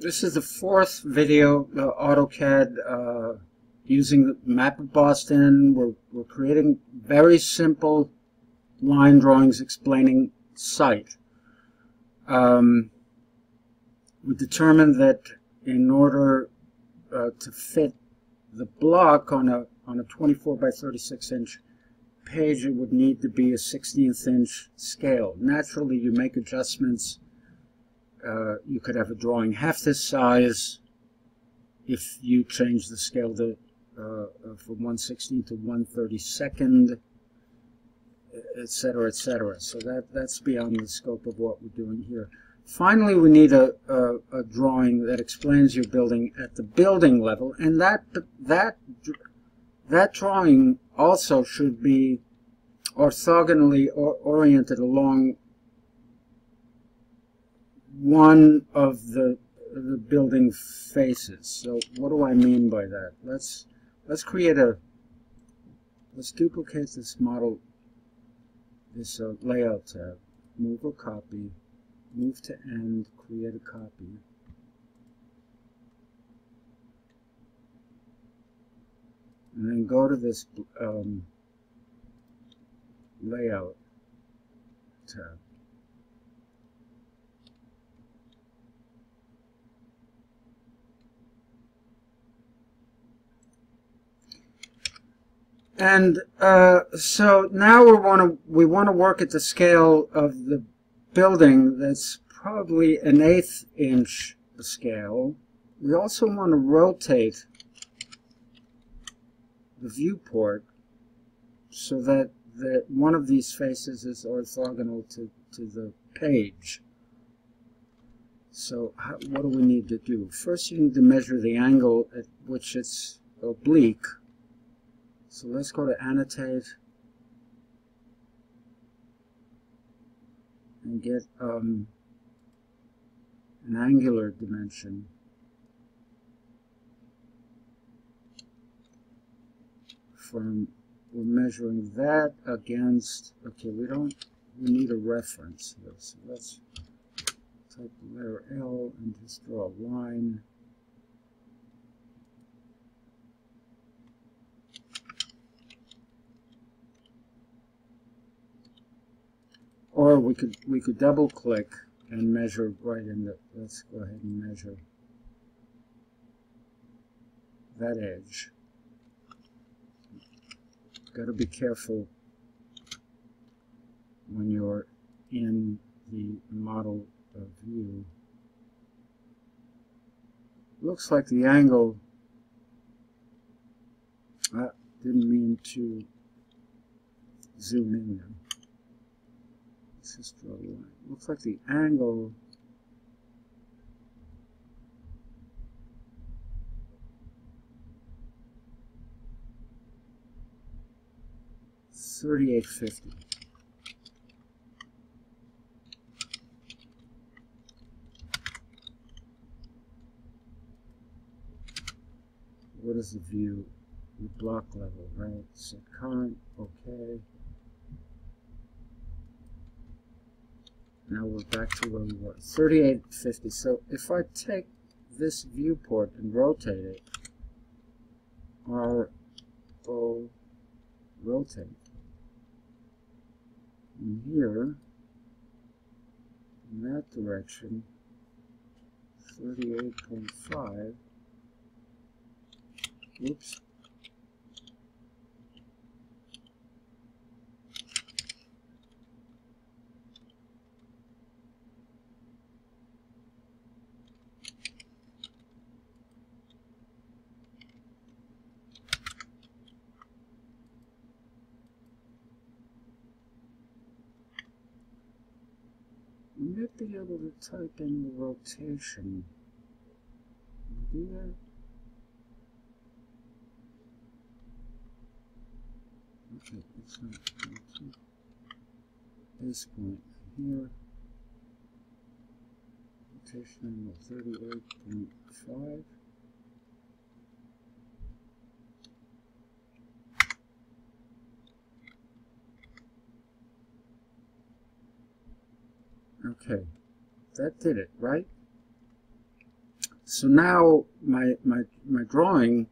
This is the fourth video, AutoCAD, using the map of Boston. We're creating very simple line drawings explaining site. We determined that in order to fit the block on a 24 by 36 inch page, it would need to be a 16th inch scale. Naturally, you make adjustments. You could have a drawing half this size if you change the scale to, from 1/16 to 1/32, etc., etc. So that's beyond the scope of what we're doing here. Finally, we need a drawing that explains your building at the building level, and that drawing also should be orthogonally oriented along one of the building faces. So what do I mean by that? Let's duplicate this model, this layout tab, move a copy, move to end, create a copy. And then go to this layout tab. And so now we want to work at the scale of the building. That's probably an 1/8 inch scale. We also want to rotate the viewport so that one of these faces is orthogonal to the page. So what do we need to do? First, you need to measure the angle at which it's oblique. So let's go to Annotate and get an angular dimension. We're measuring that against, okay, we need a reference here. So let's type the letter L and just draw a line. Or we could double click and measure right in the, let's go ahead and measure that edge. Got to be careful when you're in the model view. Looks like the angle, I didn't mean to zoom in there. Let's just draw a line. Looks like the angle is 3850. What is the view? The block level, right? Set current, okay. Now we're back to where we were, 3850. So if I take this viewport and rotate it, R-O, rotate. And here, in that direction, 38.5. Oops. You might be able to type in the rotation. Can you do that? Okay, it's not base point here. Rotation angle 38.5. Okay, that did it, right? So now my drawing,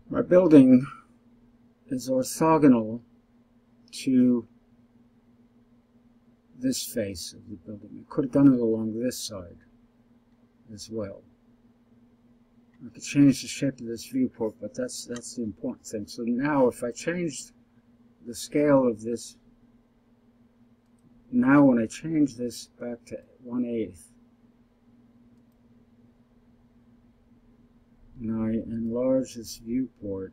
my building is orthogonal to this face of the building. I could have done it along this side as well. I could change the shape of this viewport, but that's the important thing. So now if I changed the scale of this, now when I change this back to 1/8, and I enlarge this viewport,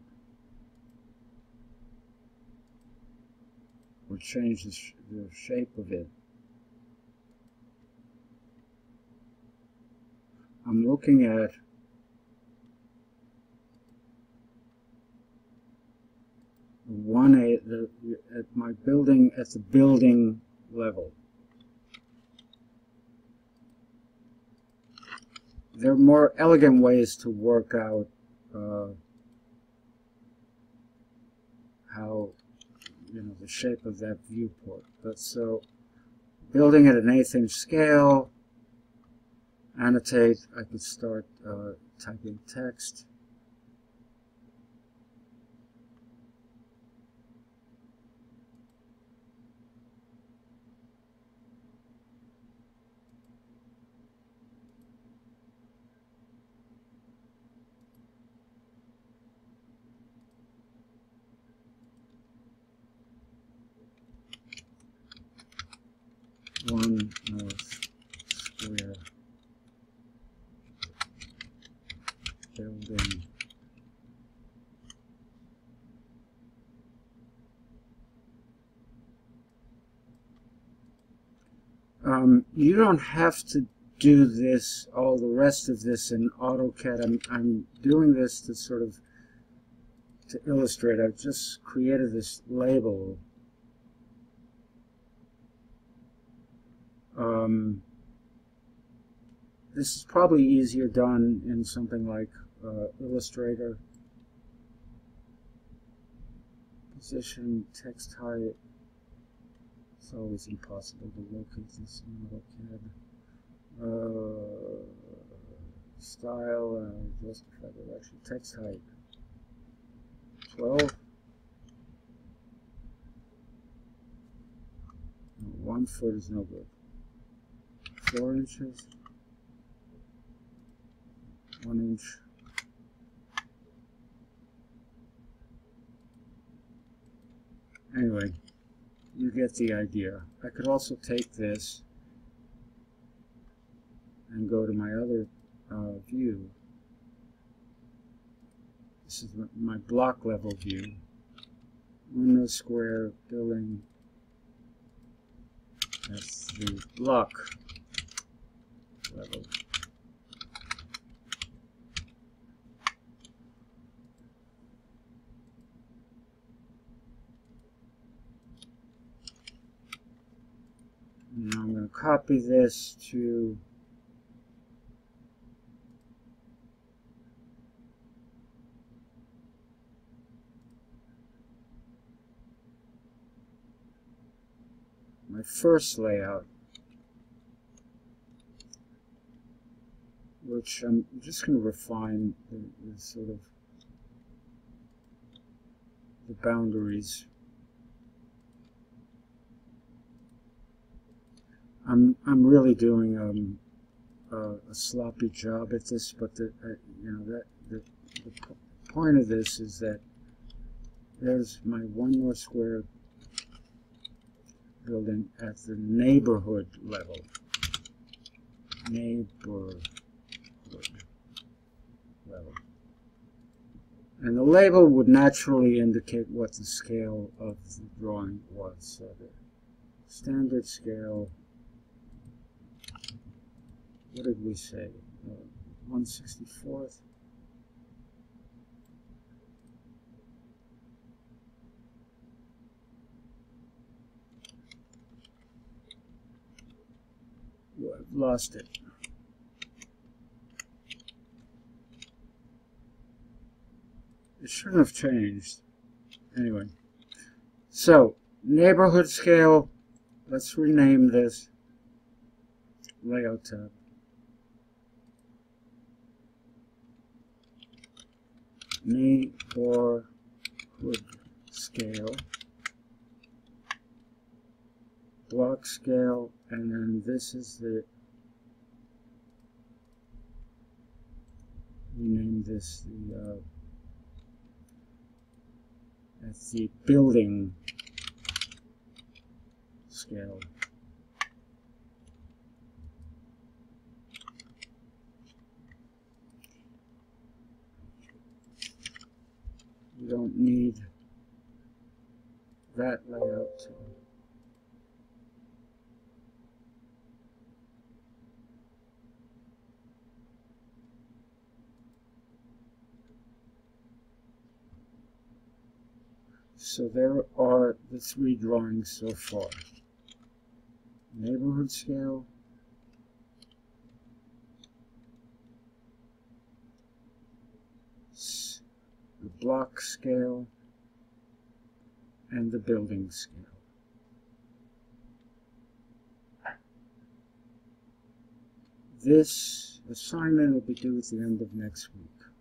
or change the shape of it, I'm looking at at my building at the building level. There are more elegant ways to work out how, the shape of that viewport. But so, building at an 1/8 inch scale, annotate, I could start typing text. One north square building. You don't have to do this, all the rest of this in AutoCAD. I'm doing this to sort of to illustrate. I've just created this label. This is probably easier done in something like Illustrator. Position, text height. It's always impossible to locate this in AutoCAD. Style, justify direction, text height. 12. 1 foot is no good. 4 inches. 1 inch. Anyway, you get the idea. I could also take this and go to my other view. This is my block level view. Window square building. That's the block level. Now I'm going to copy this to my first layout, which I'm just going to refine the sort of the boundaries. I'm really doing a sloppy job at this, but the point of this is that there's my 1 north square building at the neighborhood level. Neighborhood level. And the label would naturally indicate what the scale of the drawing was. So the standard scale, what did we say? 1/64th. Oh, I've lost it. It shouldn't have changed. Anyway, so neighborhood scale, let's rename this layout tab. neighborhood scale, block scale, and then this is the, we name this the, that's the building scale. You don't need that layout too. So there are the 3 drawings so far. Neighborhood scale, the block scale, and the building scale. This assignment will be due at the end of next week.